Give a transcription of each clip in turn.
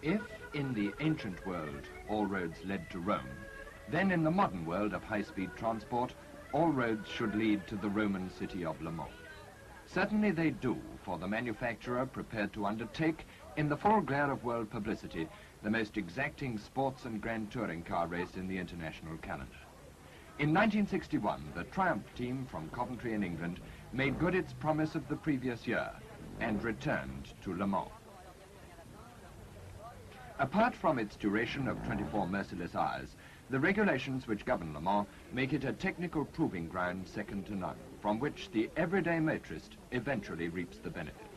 If, in the ancient world, all roads led to Rome, then in the modern world of high-speed transport, all roads should lead to the Roman city of Le Mans. Certainly they do, for the manufacturer prepared to undertake, in the full glare of world publicity, the most exacting sports and grand touring car race in the international calendar. In 1961, the Triumph team from Coventry in England made good its promise of the previous year and returned to Le Mans. Apart from its duration of 24 merciless hours, the regulations which govern Le Mans make it a technical proving ground second to none, from which the everyday motorist eventually reaps the benefit.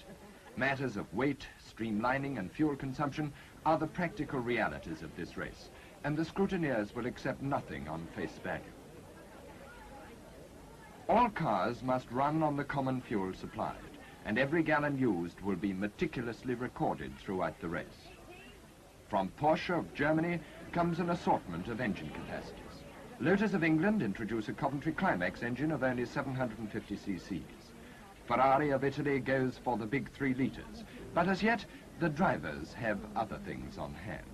Matters of weight, streamlining and fuel consumption are the practical realities of this race, and the scrutineers will accept nothing on face value. All cars must run on the common fuel supplied, and every gallon used will be meticulously recorded throughout the race. From Porsche of Germany comes an assortment of engine capacities. Lotus of England introduce a Coventry Climax engine of only 750 cc's. Ferrari of Italy goes for the big 3 litres, but as yet the drivers have other things on hand.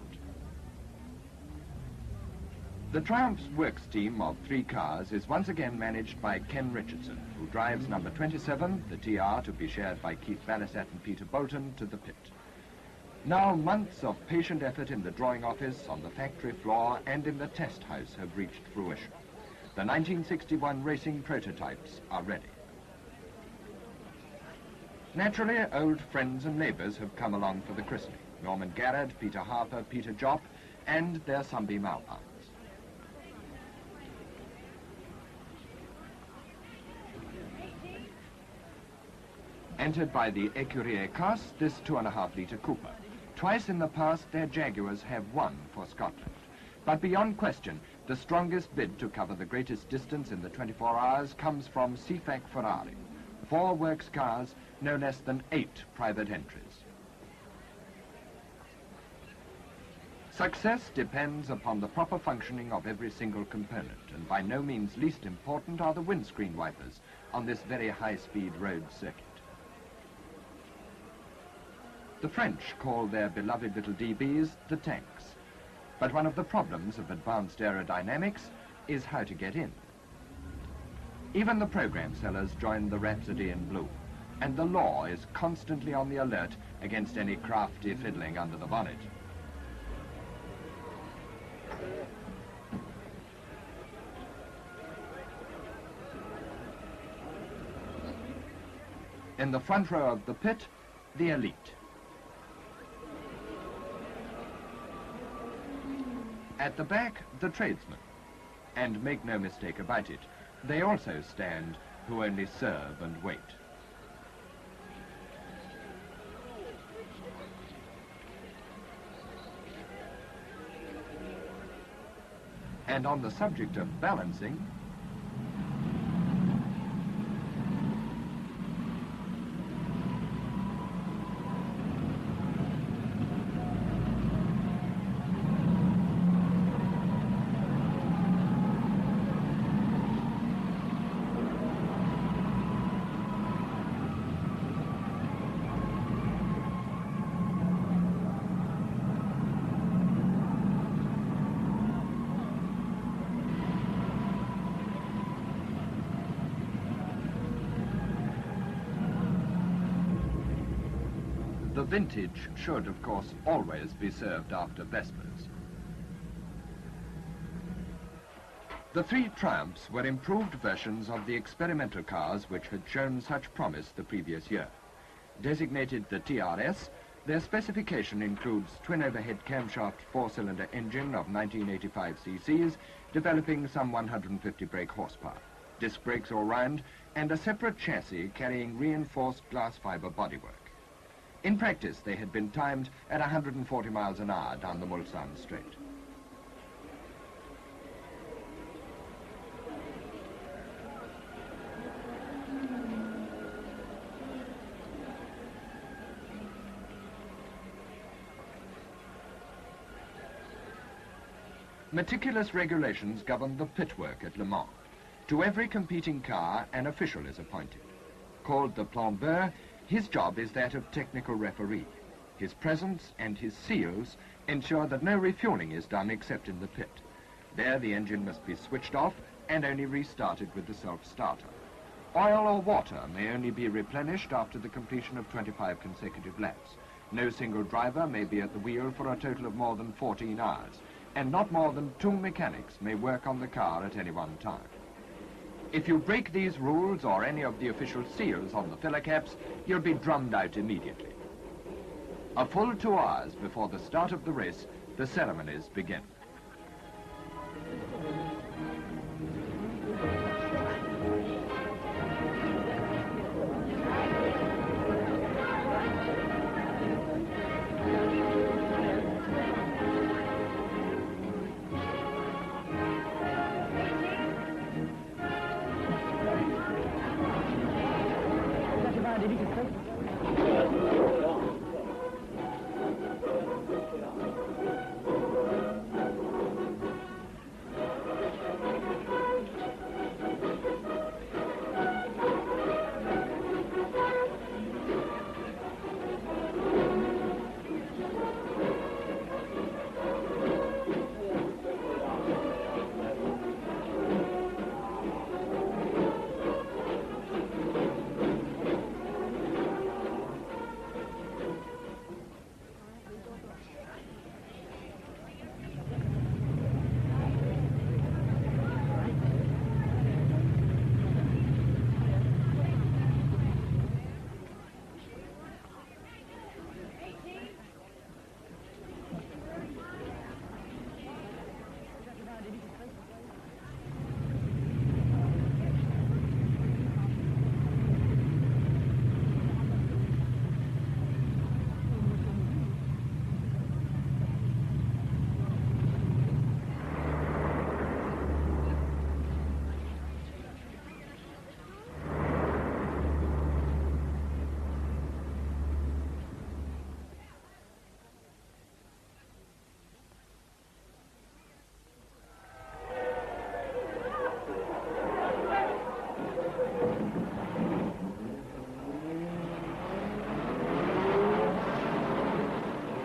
The Triumph's works team of 3 cars is once again managed by Ken Richardson, who drives number 27, the TR, to be shared by Keith Balasat and Peter Bolton, to the pit. Now months of patient effort in the drawing office, on the factory floor and in the test house have reached fruition. The 1961 racing prototypes are ready. Naturally, old friends and neighbours have come along for the christening. Norman Garrett, Peter Harper, Peter Jopp and their Sunbeam Alpines. Entered by the Écurie Casse, this 2.5-litre Cooper. Twice in the past, their Jaguars have won for Scotland. But beyond question, the strongest bid to cover the greatest distance in the 24 hours comes from CFAC Ferrari. 4 works cars, no less than 8 private entries. Success depends upon the proper functioning of every single component, and by no means least important are the windscreen wipers on this very high-speed road circuit. The French call their beloved little DBs the tanks. But one of the problems of advanced aerodynamics is how to get in. Even the program sellers join the rhapsody in blue, and the law is constantly on the alert against any crafty fiddling under the bonnet. In the front row of the pit, the elite. At the back, the tradesmen. And make no mistake about it, they also stand who only serve and wait. And on the subject of balancing, The vintage should, of course, always be served after Vespers. The three Triumphs were improved versions of the experimental cars which had shown such promise the previous year. Designated the TRS, their specification includes twin overhead camshaft four-cylinder engine of 1985 cc's, developing some 150 brake horsepower, disc brakes all round, and a separate chassis carrying reinforced glass fiber bodywork. In practice, they had been timed at 140 miles an hour down the Mulsanne Strait. Meticulous regulations govern the pit work at Le Mans. To every competing car, an official is appointed. Called the plambeur, his job is that of technical referee. His presence and his seals ensure that no refueling is done except in the pit. There, the engine must be switched off and only restarted with the self-starter. Oil or water may only be replenished after the completion of 25 consecutive laps. No single driver may be at the wheel for a total of more than 14 hours, and not more than 2 mechanics may work on the car at any one time. If you break these rules or any of the official seals on the filler caps, you'll be drummed out immediately. A full 2 hours before the start of the race, the ceremonies begin.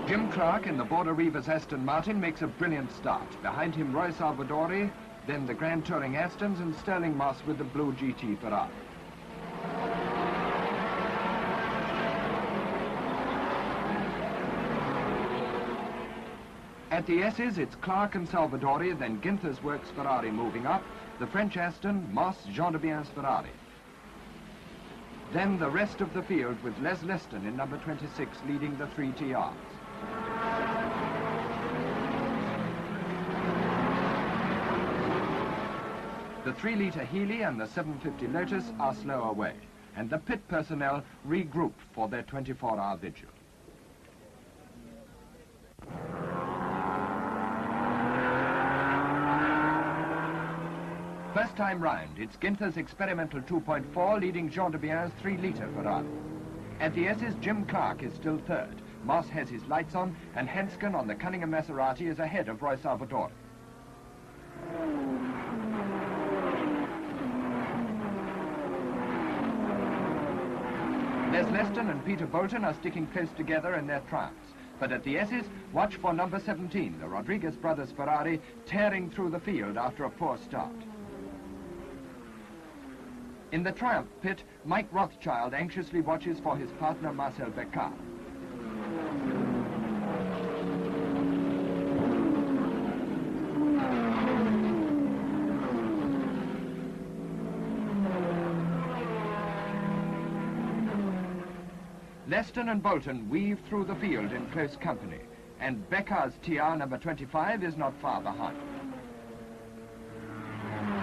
Jim Clark in the Border Reivers Aston Martin makes a brilliant start. Behind him, Roy Salvadori, then the Grand Touring Astons, and Sterling Moss with the blue GT Ferrari. At the S's, it's Clark and Salvadori, then Ginther's Works Ferrari moving up, the French Aston, Moss, Jean de Bien's Ferrari. Then the rest of the field with Les Leston in number 26 leading the 3 TRs. The 3-litre Healey and the 750 Lotus are slow away, and the pit personnel regroup for their 24-hour vigil. First time round, it's Ginther's experimental 2.4 leading Jean de Bien's 3-litre Ferrari. At the S's, Jim Clark is still third. Moss has his lights on, and Hansken on the Cunningham Maserati is ahead of Roy Salvadori. Les Leston and Peter Bolton are sticking close together in their Triumphs. But at the S's, watch for number 17, the Rodriguez brothers Ferrari, tearing through the field after a poor start. In the Triumph pit, Mike Rothschild anxiously watches for his partner Marcel Beccard. Leston and Bolton weave through the field in close company, and Becker's TR number 25 is not far behind.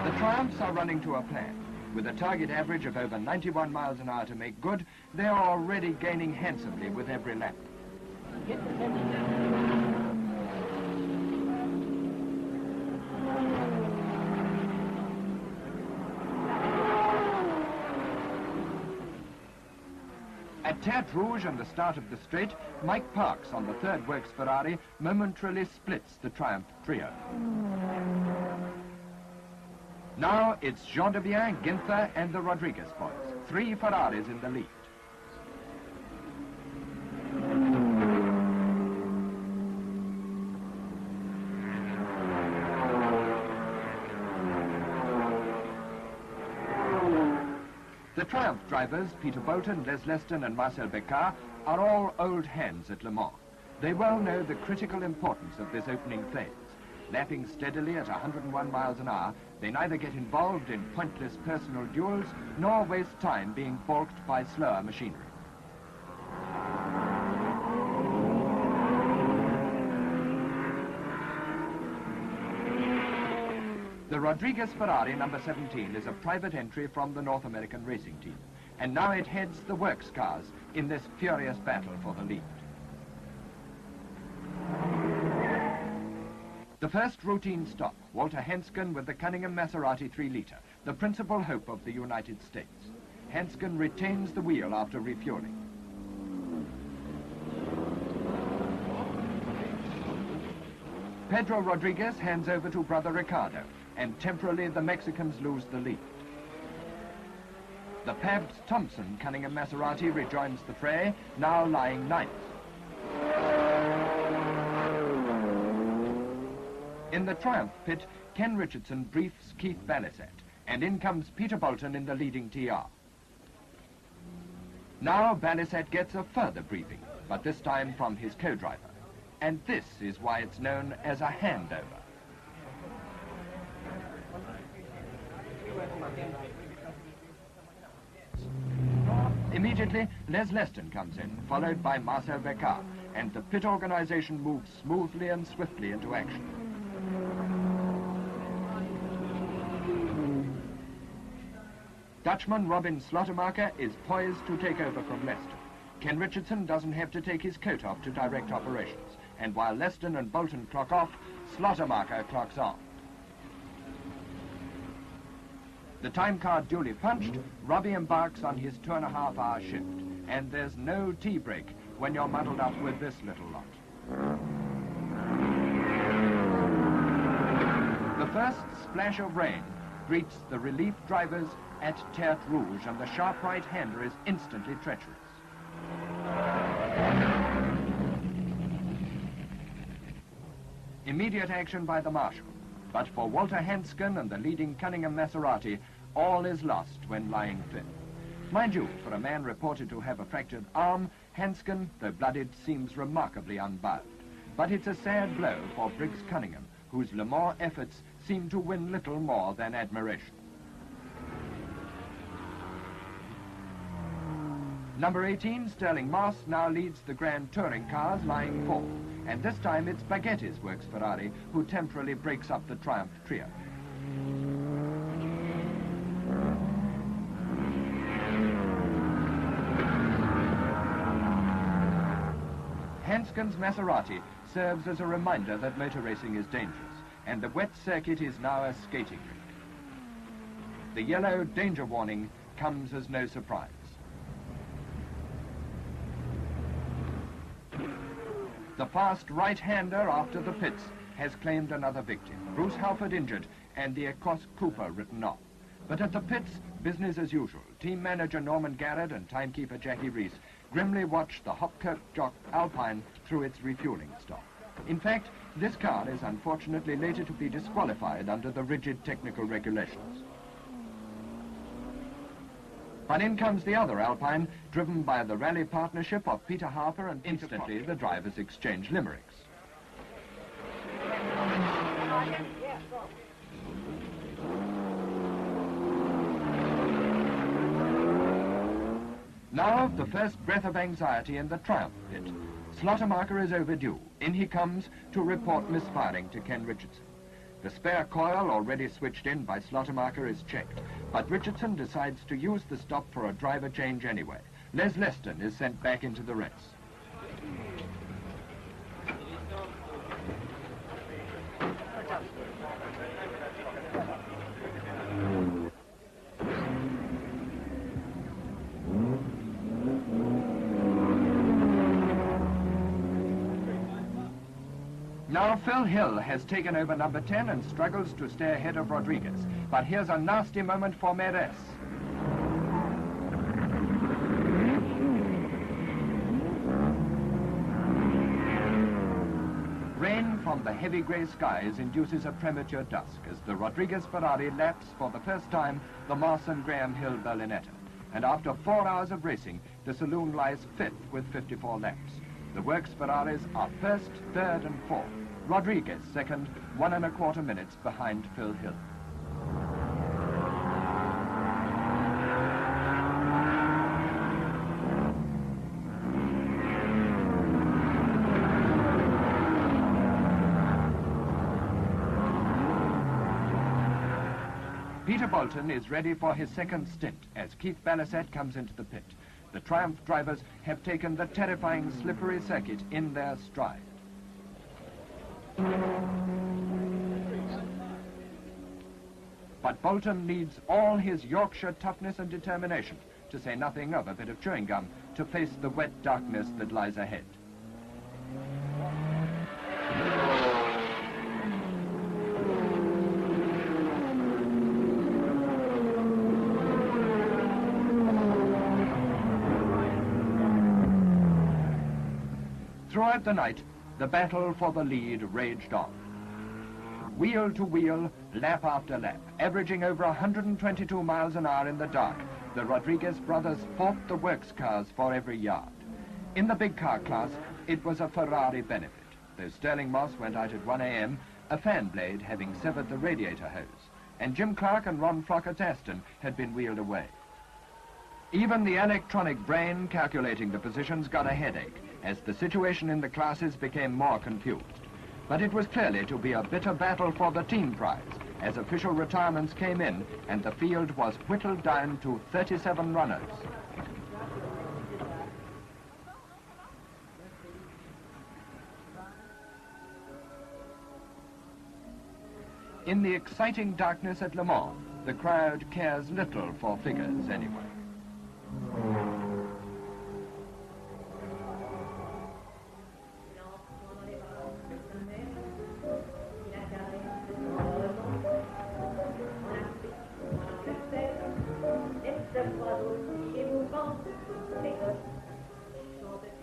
The Triumphs are running to a plan. With a target average of over 91 miles an hour to make good, they are already gaining handsomely with every lap. At Tertre Rouge and the start of the straight, Mike Parks on the third works Ferrari momentarily splits the Triumph trio. Now it's Gendebien, Ginther and the Rodriguez boys. 3 Ferraris in the lead. The Triumph drivers, Peter Bolton, Les Leston and Marcel Beccar, are all old hands at Le Mans. They well know the critical importance of this opening phase. Lapping steadily at 101 miles an hour, they neither get involved in pointless personal duels nor waste time being balked by slower machinery. The Rodriguez Ferrari number 17 is a private entry from the North American racing team, and now it heads the works cars in this furious battle for the lead. The first routine stop, Walter Hansken with the Cunningham Maserati 3-litre, the principal hope of the United States. Hansken retains the wheel after refueling. Pedro Rodriguez hands over to brother Ricardo, and temporarily the Mexicans lose the lead. The Pabst Thompson Cunningham Maserati rejoins the fray, now lying 9th. In the Triumph pit, Ken Richardson briefs Keith Balisat, and in comes Peter Bolton in the leading TR. Now Balisat gets a further briefing, but this time from his co-driver. And this is why it's known as a handover. Immediately, Les Leston comes in, followed by Marcel Beccar, and the pit organization moves smoothly and swiftly into action. Dutchman Robin Slottermacher is poised to take over from Leston. Ken Richardson doesn't have to take his coat off to direct operations, and while Leston and Bolton clock off, Slottermacher clocks on. The time card duly punched, Robbie embarks on his 2.5-hour shift, and there's no tea break when you're muddled up with this little lot. The first splash of rain greets the relief drivers at Tertre Rouge, and the sharp right-hander is instantly treacherous. Immediate action by the marshal, but for Walter Hansken and the leading Cunningham Maserati, all is lost when lying 5th. Mind you, for a man reported to have a fractured arm, Hansken, though blooded, seems remarkably unbowed. But it's a sad blow for Briggs Cunningham, whose Le Mans efforts seem to win little more than admiration. Number 18, Sterling Moss, now leads the Grand Touring cars, lying 4th. And this time it's Baghetti's works Ferrari who temporarily breaks up the Triumph trio. Hansken's Maserati serves as a reminder that motor racing is dangerous, and the wet circuit is now a skating rink. The yellow danger warning comes as no surprise. The fast right-hander after the pits has claimed another victim. Bruce Halford injured and the Ecos Cooper written off. But at the pits, business as usual. Team manager Norman Garrett and timekeeper Jackie Reese grimly watch the Hopkirk Jock Alpine through its refueling stop. In fact, this car is unfortunately later to be disqualified under the rigid technical regulations. But in comes the other Alpine, driven by the rally partnership of Peter Harper, and instantly the drivers exchange limericks. Now, the first breath of anxiety in the Triumph pit. Slaughtermarker is overdue. In he comes to report misfiring to Ken Richardson. The spare coil, already switched in by Slaughtermarker, is checked, but Richardson decides to use the stop for a driver change anyway. Les Leston is sent back into the race. Now Phil Hill has taken over number 10 and struggles to stay ahead of Rodriguez. But here's a nasty moment for Meres. Rain from the heavy grey skies induces a premature dusk as the Rodriguez Ferrari laps for the first time the Marson Graham Hill Berlinetta. And after 4 hours of racing, the saloon lies 5th with 54 laps. The Works Ferraris are 1st, 3rd and 4th. Rodriguez 2nd, 1¼ minutes behind Phil Hill. Peter Bolton is ready for his second stint as Keith Balasat comes into the pit. The Triumph drivers have taken the terrifying slippery circuit in their stride. But Bolton needs all his Yorkshire toughness and determination, to say nothing of a bit of chewing gum, to face the wet darkness that lies ahead. Throughout the night, the battle for the lead raged on. Wheel to wheel, lap after lap, averaging over 122 miles an hour in the dark, the Rodriguez brothers fought the works cars for every yard. In the big car class, it was a Ferrari benefit, though Sterling Moss went out at 1 a.m., a fan blade having severed the radiator hose, and Jim Clark and Ron Flockett's Aston had been wheeled away. Even the electronic brain calculating the positions got a headache as the situation in the classes became more confused. But it was clearly to be a bitter battle for the team prize as official retirements came in and the field was whittled down to 37 runners. In the exciting darkness at Le Mans, the crowd cares little for figures anyway.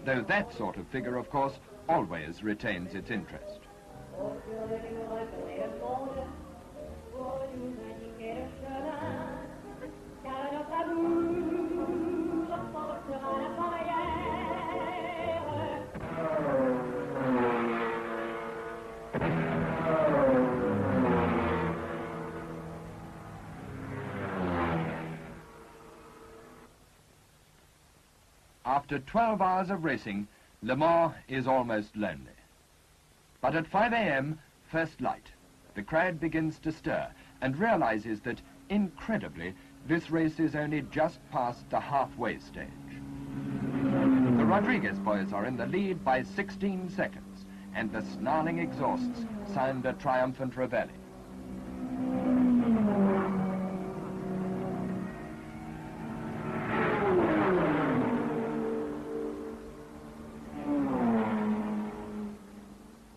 Though that sort of figure, of course, always retains its interest. After 12 hours of racing, Le Mans is almost lonely. But at 5 a.m., first light, the crowd begins to stir and realizes that, incredibly, this race is only just past the halfway stage. The Rodriguez boys are in the lead by 16 seconds, and the snarling exhausts sound a triumphant reveille.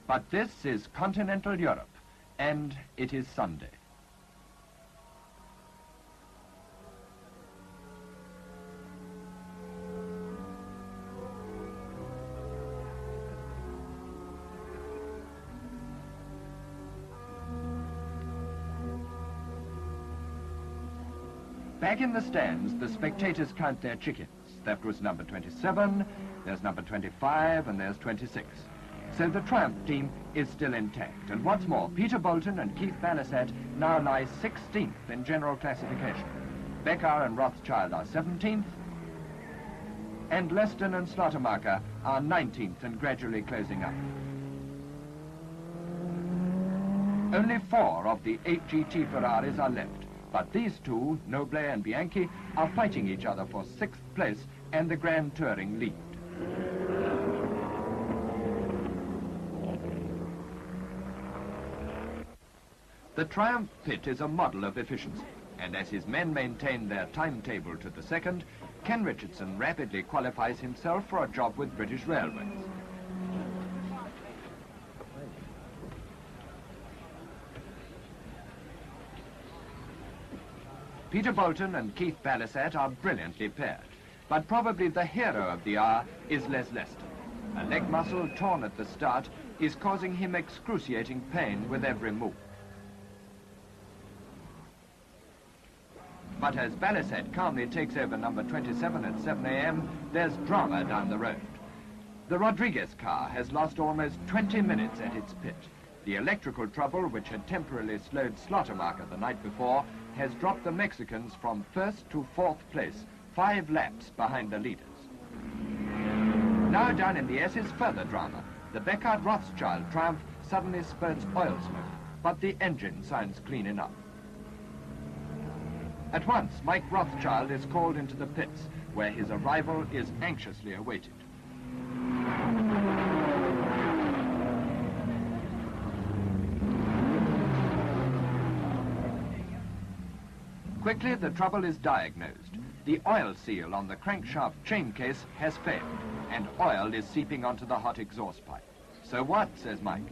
But this is continental Europe, and it is Sunday. Back in the stands, the spectators count their chickens. That was number 27, there's number 25, and there's 26. So the Triumph team is still intact. And what's more, Peter Bolton and Keith Balasat now lie 16th in general classification. Becker and Rothschild are 17th. and Leston and Slaughtermarker are 19th and gradually closing up. Only 4 of the 8 GT Ferraris are left, but these two, Noble and Bianchi, are fighting each other for 6th place and the Grand Touring lead. The Triumph pit is a model of efficiency, and as his men maintain their timetable to the second, Ken Richardson rapidly qualifies himself for a job with British Railways. Peter Bolton and Keith Balasat are brilliantly paired, but probably the hero of the hour is Les Leston. A leg muscle torn at the start is causing him excruciating pain with every move. But as Balasat calmly takes over number 27 at 7 a.m., there's drama down the road. The Rodriguez car has lost almost 20 minutes at its pit. The electrical trouble, which had temporarily slowed Slaughtermarker the night before, has dropped the Mexicans from 1st to 4th place, 5 laps behind the leaders. Now down in the S is further drama. The Beckard-Rothschild Triumph suddenly spurts oil smoke, but the engine sounds clean enough. At once, Mike Rothschild is called into the pits, where his arrival is anxiously awaited. Quickly, the trouble is diagnosed. The oil seal on the crankshaft chain case has failed, and oil is seeping onto the hot exhaust pipe. So what, says Mike?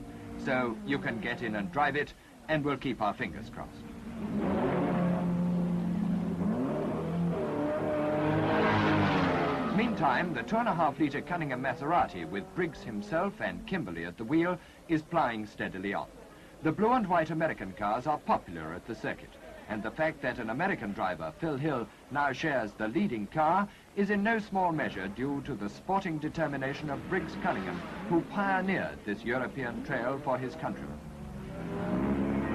So you can get in and drive it, and we'll keep our fingers crossed. Meantime, the 2.5-litre Cunningham Maserati, with Briggs himself and Kimberley at the wheel, is plying steadily on. The blue and white American cars are popular at the circuit, and the fact that an American driver, Phil Hill, now shares the leading car is in no small measure due to the sporting determination of Briggs Cunningham, who pioneered this European trail for his countrymen.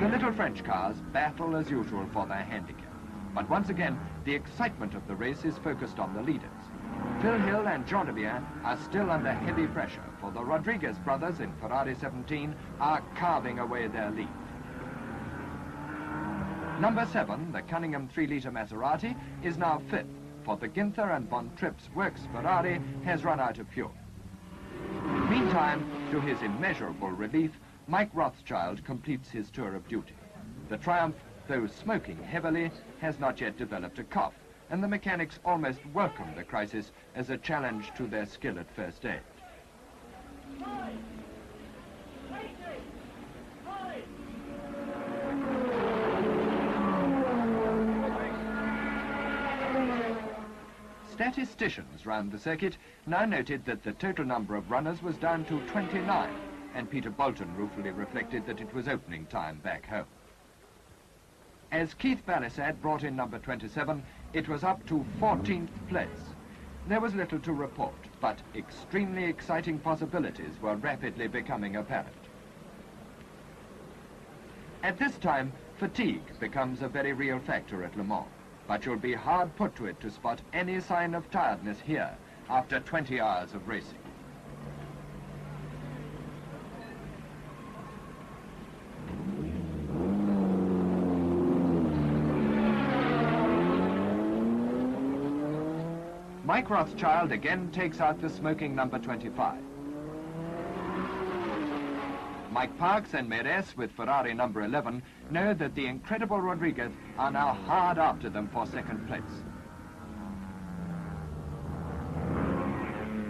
The little French cars battle as usual for their handicap, but once again, the excitement of the race is focused on the leaders. Phil Hill and Jean Devien are still under heavy pressure, for the Rodriguez brothers in Ferrari 17 are carving away their lead. Number 7, the Cunningham 3-litre Maserati, is now 5th, for the Ginther and Von Tripp's Works Ferrari has run out of fuel. Meantime, to his immeasurable relief, Mike Rothschild completes his tour of duty. The Triumph, though smoking heavily, has not yet developed a cough, and the mechanics almost welcome the crisis as a challenge to their skill at first aid. Statisticians round the circuit now noted that the total number of runners was down to 29, and Peter Bolton ruefully reflected that it was opening time back home. As Keith Balasat brought in number 27, it was up to 14th place. There was little to report, but extremely exciting possibilities were rapidly becoming apparent. At this time, fatigue becomes a very real factor at Le Mans, but you'll be hard put to it to spot any sign of tiredness here after 20 hours of racing. Mike Rothschild again takes out the smoking number 25. Mike Parks and Meres with Ferrari number 11 know that the incredible Rodriguez are now hard after them for second place.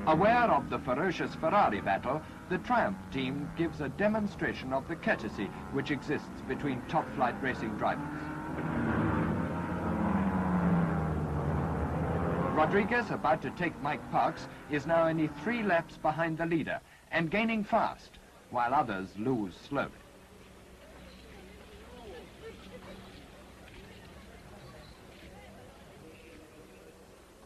Aware of the ferocious Ferrari battle, the Triumph team gives a demonstration of the courtesy which exists between top-flight racing drivers. Rodriguez, about to take Mike Parks, is now only 3 laps behind the leader and gaining fast, while others lose slowly.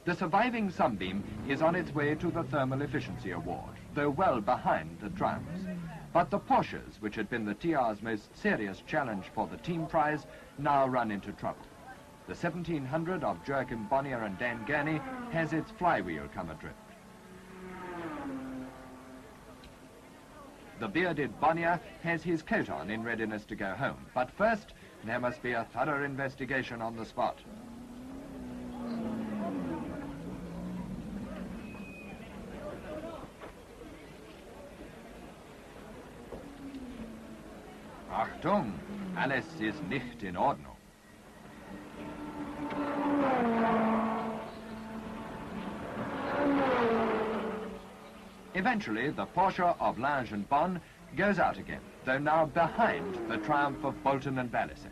The surviving Sunbeam is on its way to the Thermal Efficiency Award, though well behind the Triumphs. But the Porsches, which had been the TR's most serious challenge for the team prize, now run into trouble. The 1700 of Joachim Bonnier and Dan Gurney has its flywheel come adrift. The bearded Bonnier has his coat on in readiness to go home. But first, there must be a thorough investigation on the spot. Achtung, alles ist nicht in Ordnung. Eventually, the Porsche of Lange and Bonn goes out again, though now behind the Triumph of Bolton and Balisette.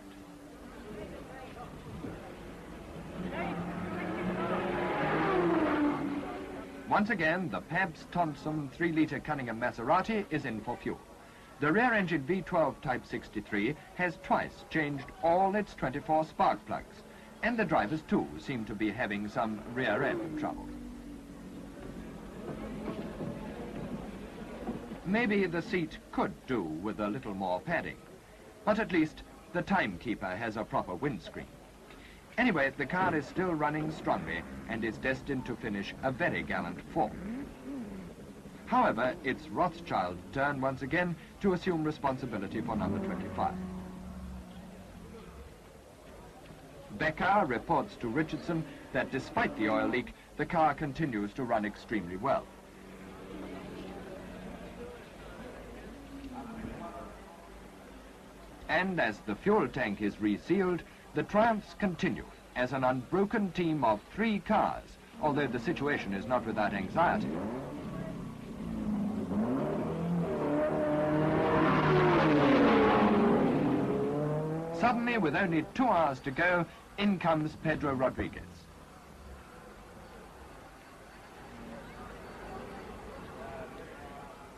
Once again, the Pabst Thompson 3-litre Cunningham Maserati is in for fuel. The rear-engine V12 Type 63 has twice changed all its 24 spark plugs, and the drivers too seem to be having some rear-end trouble. Maybe the seat could do with a little more padding, but at least the timekeeper has a proper windscreen. Anyway, the car is still running strongly and is destined to finish a very gallant fourth. However, it's Rothschild's turn once again to assume responsibility for number 25. Becker reports to Richardson that despite the oil leak, the car continues to run extremely well. And as the fuel tank is resealed, the triumphs continue as an unbroken team of 3 cars, although the situation is not without anxiety. Suddenly, with only 2 hours to go, in comes Pedro Rodriguez.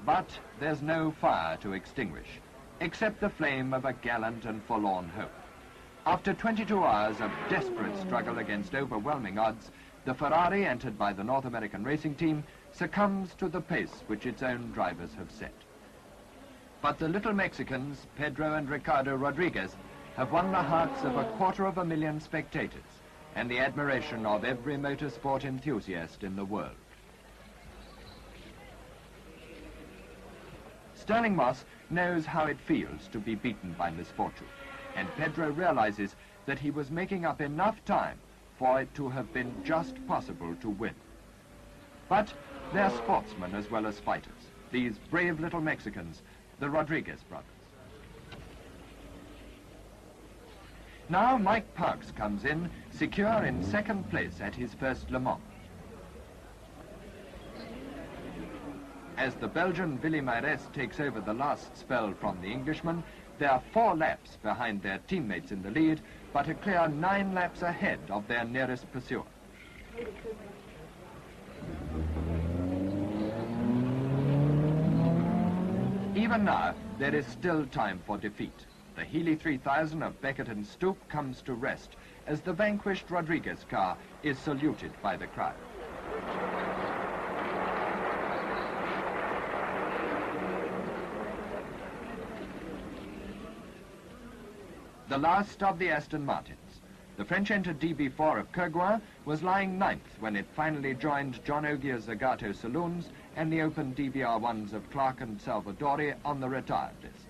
But there's no fire to extinguish, except the flame of a gallant and forlorn hope. After 22 hours of desperate struggle against overwhelming odds, the Ferrari, entered by the North American racing team, succumbs to the pace which its own drivers have set. But the little Mexicans, Pedro and Ricardo Rodriguez, have won the hearts of 250,000 spectators and the admiration of every motorsport enthusiast in the world. Stirling Moss knows how it feels to be beaten by misfortune, and Pedro realizes that he was making up enough time for it to have been just possible to win. But they're sportsmen as well as fighters, these brave little Mexicans, the Rodriguez brothers. Now Mike Parks comes in, secure in 2nd place at his first Le Mans. As the Belgian Willy Maires takes over the last spell from the Englishman, they are 4 laps behind their teammates in the lead, but a clear 9 laps ahead of their nearest pursuer. Even now, there is still time for defeat. The Healey 3000 of Beckett and Stoop comes to rest as the vanquished Rodriguez car is saluted by the crowd. The last of the Aston Martins. The French-entered DB4 of Kerguin was lying 9th when it finally joined John Ogier's Zagato Saloons and the open DBR1s of Clark and Salvadori on the retired list.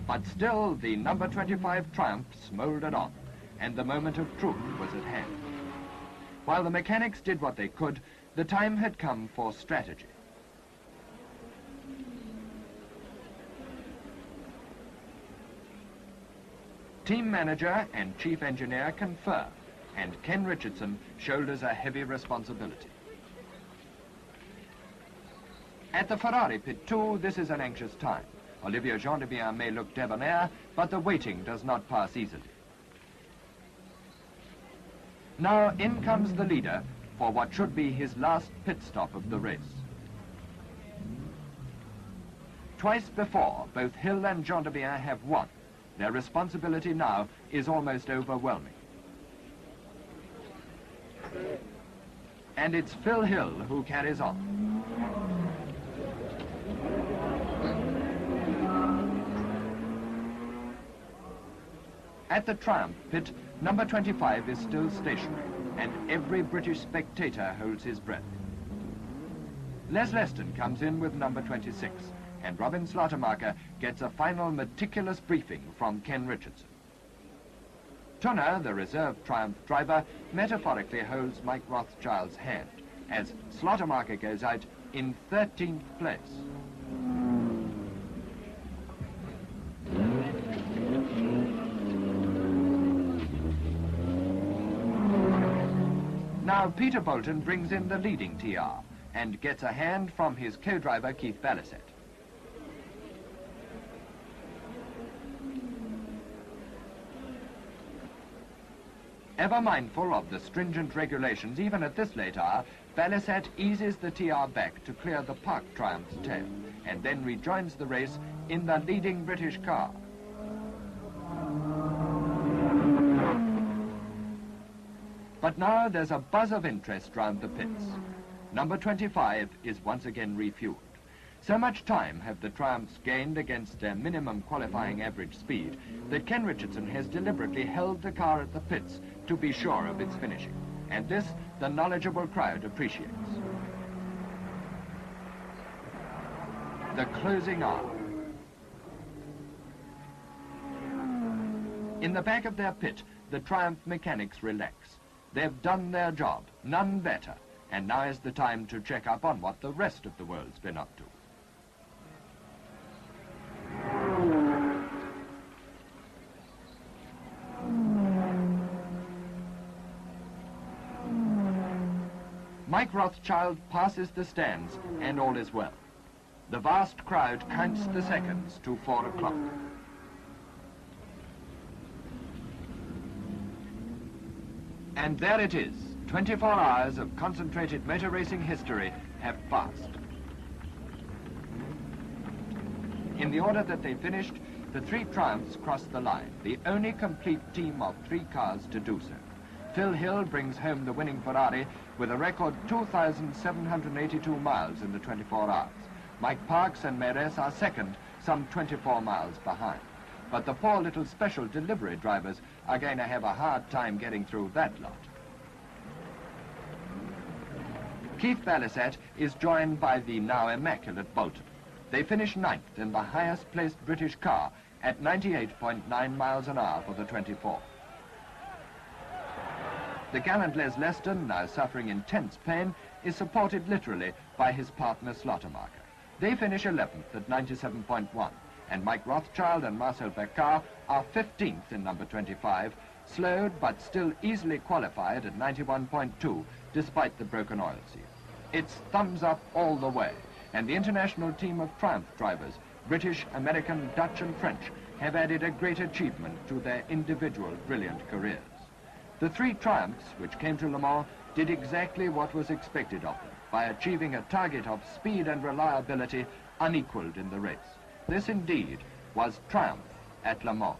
But still, the number 25 Triumph smoldered on, and the moment of truth was at hand. While the mechanics did what they could, the time had come for strategy. Team manager and chief engineer confer, and Ken Richardson shoulders a heavy responsibility. At the Ferrari pit too, this is an anxious time. Olivier Gendebien may look debonair, but the waiting does not pass easily. Now in comes the leader for what should be his last pit stop of the race. Twice before, both Hill and Gendebien have won. Their responsibility now is almost overwhelming. And it's Phil Hill who carries on. At the Triumph pit, Number 25 is still stationary, and every British spectator holds his breath. Les Leston comes in with number 26, and Robin Slaughtermarker gets a final meticulous briefing from Ken Richardson. Tunner, the reserve Triumph driver, metaphorically holds Mike Rothschild's hand as Slaughtermarker goes out in 13th place. Now Peter Bolton brings in the leading TR and gets a hand from his co-driver Keith Balasset. Ever mindful of the stringent regulations, even at this late hour, Balasset eases the TR back to clear the Park Triumph's tail, and then rejoins the race in the leading British car. But now there's a buzz of interest round the pits. Number 25 is once again refueled. So much time have the Triumphs gained against their minimum qualifying average speed that Ken Richardson has deliberately held the car at the pits to be sure of its finishing. And this the knowledgeable crowd appreciates. The closing hour. In the back of their pit, the Triumph mechanics relax. They've done their job, none better, and now is the time to check up on what the rest of the world's been up to. Mike Rothschild passes the stands, and all is well. The vast crowd counts the seconds to 4 o'clock. And there it is. 24 hours of concentrated motor racing history have passed. In the order that they finished, the 3 Triumphs crossed the line, the only complete team of 3 cars to do so. Phil Hill brings home the winning Ferrari with a record 2,782 miles in the 24 hours. Mike Parks and Meres are second, some 24 miles behind. But the poor little special delivery drivers are going to have a hard time getting through that lot. Keith Balasset is joined by the now immaculate Bolton. They finish 9th in the highest placed British car at 98.9 miles an hour for the 24. The gallant Les Leston, now suffering intense pain, is supported literally by his partner Slaughtermarker. They finish 11th at 97.1, and Mike Rothschild and Marcel Beccar are 15th in number 25, slowed but still easily qualified at 91.2, despite the broken oil seal. It's thumbs up all the way, and the international team of Triumph drivers, British, American, Dutch and French, have added a great achievement to their individual brilliant careers. The 3 Triumphs, which came to Le Mans, did exactly what was expected of them, by achieving a target of speed and reliability unequaled in the race. This indeed was Triumph at Le Mans.